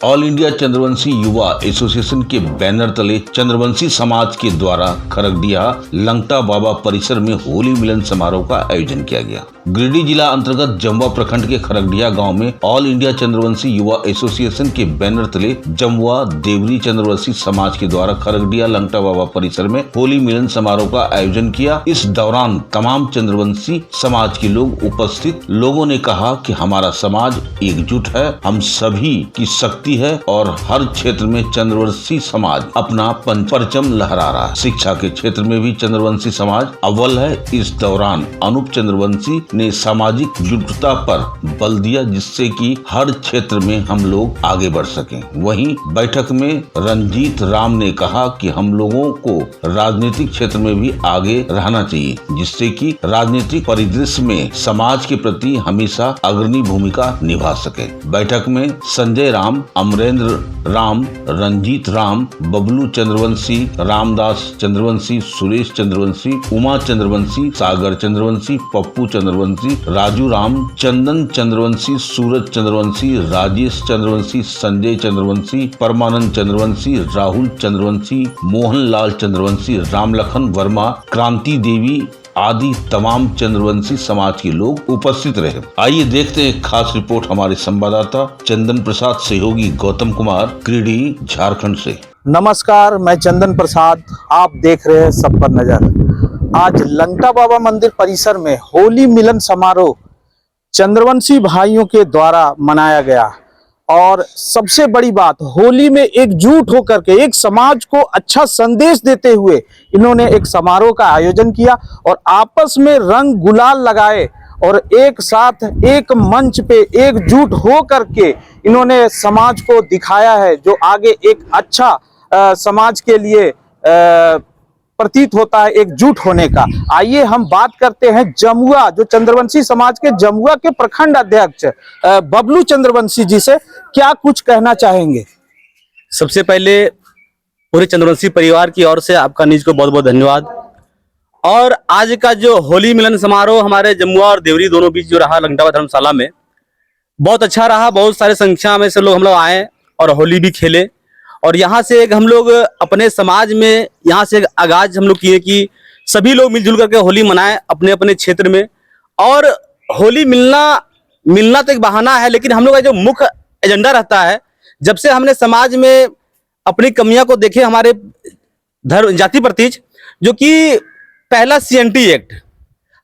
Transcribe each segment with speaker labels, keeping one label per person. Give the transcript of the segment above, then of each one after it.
Speaker 1: All India Chandravanshi युवा association के banner तले चंद्रवंशी समाज के द्वारा खरगडिया लंगटा बाबा परिसर में होली मिलन समारोह का आयोजन किया गया। गिरिडीह जिला अंतर्गत जमुआ प्रखंड के खरगडिया गांव में ऑल इंडिया चंद्रवंशी युवा एसोसिएशन के बैनर तले जमुआ देवरी चंद्रवंशी समाज के द्वारा खरगडिया लंगटा बाबा परिसर में होली मिलन समारोह का आयोजन किया। इस दौरान तमाम चंद्रवंशी समाज के लोग उपस्थित लोगों ने कहा कि हमारा समाज एकजुट है, हम सभी की शक्ति है और हर क्षेत्र में चंद्रवंशी समाज अपना परचम लहरा रहा है। शिक्षा के क्षेत्र में भी चंद्रवंशी समाज अव्वल है। इस दौरान अनूप चंद्रवंशी ने सामाजिक जुटता पर बल दिया, जिससे कि हर क्षेत्र में हम लोग आगे बढ़ सकें। वहीं बैठक में रंजीत राम ने कहा कि हम लोगों को राजनीतिक क्षेत्र में भी आगे रहना चाहिए, जिससे कि राजनीतिक परिदृश्य में समाज के प्रति हमेशा अग्रणी भूमिका निभा सके। बैठक में संजय राम, अमरेंद्र राम, रंजीत राम, बबलू चंद्रवंशी, रामदास चंद्रवंशी, सुरेश चंद्रवंशी, उमा चंद्रवंशी, सागर चंद्रवंशी, पप्पू चंद्रवंशी, राजू राम, चंदन चंद्रवंशी, सूरज चंद्रवंशी, राजेश चंद्रवंशी, संजय चंद्रवंशी, परमानंद चंद्रवंशी, राहुल चंद्रवंशी, मोहनलाल चंद्रवंशी, रामलखन वर्मा, क्रांति देवी आदि तमाम चंद्रवंशी समाज के लोग उपस्थित रहे। आइए देखते हैं खास रिपोर्ट हमारे संवाददाता चंदन प्रसाद सहयोगी गौतम कुमार गिरिडीह झारखंड से।
Speaker 2: नमस्कार, मैं चंदन प्रसाद, आप देख रहे हैं सब पर नजर। आज लंगटा बाबा मंदिर परिसर में होली मिलन समारोह चंद्रवंशी भाइयों के द्वारा मनाया गया और सबसे बड़ी बात, होली में एकजुट होकर के एक समाज को अच्छा संदेश देते हुए इन्होंने एक समारोह का आयोजन किया और आपस में रंग गुलाल लगाए और एक साथ एक मंच पे एकजुट हो करके इन्होंने समाज को दिखाया है, जो आगे एक अच्छा समाज के लिए प्रतीत होता है एकजुट होने का। आइए हम बात करते हैं जमुआ, जो चंद्रवंशी समाज के जमुआ के प्रखंड अध्यक्ष बबलू चंद्रवंशी जी से। क्या कुछ कहना चाहेंगे?
Speaker 3: सबसे पहले पूरे चंद्रवंशी परिवार की ओर से आपका निज को बहुत बहुत धन्यवाद। और आज का जो होली मिलन समारोह हमारे जमुआ और देवरी दोनों बीच जो रहा लंगटा बाबा धर्मशाला में, बहुत अच्छा रहा। बहुत सारे संख्या में से हम लोग आए और होली भी खेले और यहाँ से एक हम लोग अपने समाज में यहाँ से एक आगाज हम लोग किए कि सभी लोग मिलजुल करके होली मनाएं अपने अपने क्षेत्र में। और होली मिलना तो एक बहाना है, लेकिन हम लोग का जो मुख्य एजेंडा रहता है, जब से हमने समाज में अपनी कमियां को देखे हमारे धर्म जाति प्रतीच, जो कि पहला CNT एक्ट,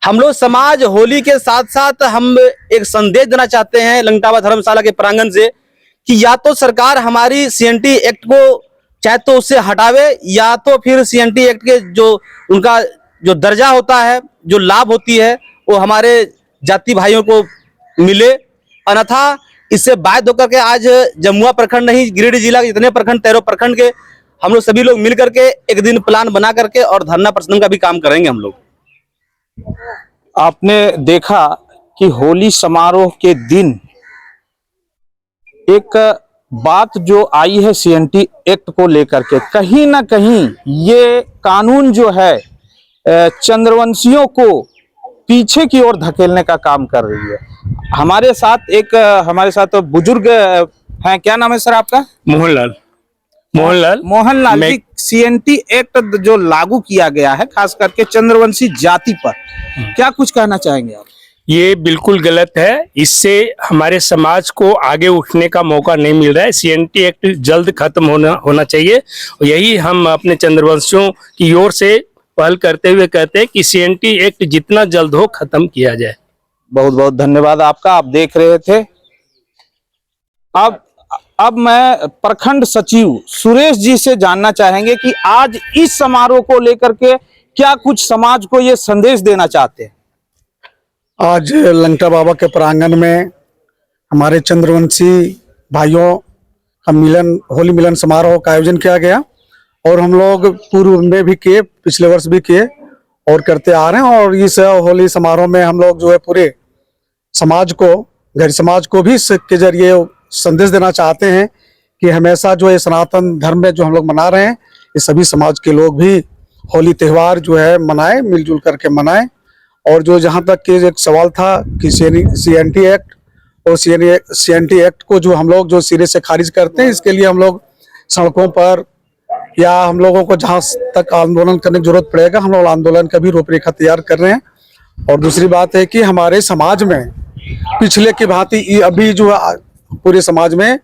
Speaker 3: हम लोग समाज होली के साथ साथ हम एक संदेश देना चाहते हैं लंगटा बाबा धर्मशाला के प्रांगण से कि या तो सरकार हमारी CNT एक्ट को चाहे तो उससे हटावे, या तो फिर CNT एक्ट के जो उनका जो दर्जा होता है, जो लाभ होती है, वो हमारे जाति भाइयों को मिले। अन्यथा इससे बाध्य होकर के आज जमुआ प्रखंड नहीं, गिरिडीह जिला के जितने प्रखंड 13 प्रखंड के हम लोग सभी लोग मिल करके एक दिन प्लान बना करके और धरना प्रदर्शन का भी काम करेंगे हम लोग।
Speaker 2: आपने देखा कि होली समारोह के दिन एक बात जो आई है CNT एक्ट को लेकर के, कहीं ना कहीं ये कानून जो है चंद्रवंशियों को पीछे की ओर धकेलने का काम कर रही है। हमारे साथ बुजुर्ग हैं, क्या नाम है सर आपका? मोहनलाल जी, CNT एक्ट जो लागू किया गया है खास करके चंद्रवंशी जाति पर, क्या कुछ कहना चाहेंगे आप?
Speaker 4: ये बिल्कुल गलत है। इससे हमारे समाज को आगे उठने का मौका नहीं मिल रहा है। CNT एक्ट जल्द खत्म होना चाहिए और यही हम अपने चंद्रवंशियों की ओर से पहल करते हुए कहते हैं कि CNT एक्ट जितना जल्द हो खत्म किया जाए।
Speaker 2: बहुत बहुत धन्यवाद आपका। आप देख रहे थे। अब मैं प्रखंड सचिव सुरेश जी से जानना चाहेंगे कि आज इस समारोह को लेकर के क्या कुछ समाज को ये संदेश देना चाहते हैं।
Speaker 5: आज लंगटा बाबा के प्रांगण में हमारे चंद्रवंशी भाइयों का होली मिलन समारोह का आयोजन किया गया और हम लोग पूर्व में भी किए, पिछले वर्ष भी किए और करते आ रहे हैं। और इस होली समारोह में हम लोग जो है पूरे समाज को, गैर समाज को भी इसके जरिए संदेश देना चाहते हैं कि हमेशा जो है सनातन धर्म में जो हम लोग मना रहे हैं, ये सभी समाज के लोग भी होली त्यौहार जो है मनाएं, मिलजुल करके मनाएं। और जो जहां तक के एक सवाल था कि CNT एक्ट, और CNT एक्ट को जो हम लोग जो सिरे से खारिज करते हैं, इसके लिए हम लोग सड़कों पर या हम लोगों को जहां तक आंदोलन करने की जरूरत पड़ेगा, हम लोग आंदोलन का भी रूपरेखा तैयार कर रहे हैं। और दूसरी बात है कि हमारे समाज में पिछले की भांति अभी जो पूरे समाज में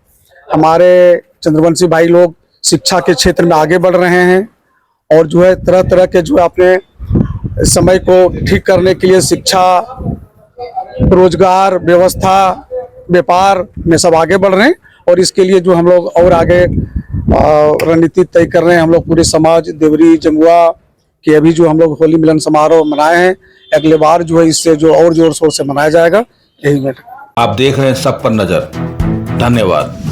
Speaker 5: हमारे चंद्रवंशी भाई लोग शिक्षा के क्षेत्र में आगे बढ़ रहे हैं और जो है तरह तरह के जो अपने समय को ठीक करने के लिए शिक्षा, रोजगार, व्यवस्था, व्यापार में सब आगे बढ़ रहे हैं। और इसके लिए जो हम लोग और आगे रणनीति तय कर रहे हैं। हम लोग पूरे समाज देवरी जमुआ के अभी जो हम लोग होली मिलन समारोह मनाए हैं, अगले बार जो है इससे जो और जोर शोर से मनाया जाएगा। यही मैटर।
Speaker 1: आप देख रहे हैं सब पर नजर। धन्यवाद।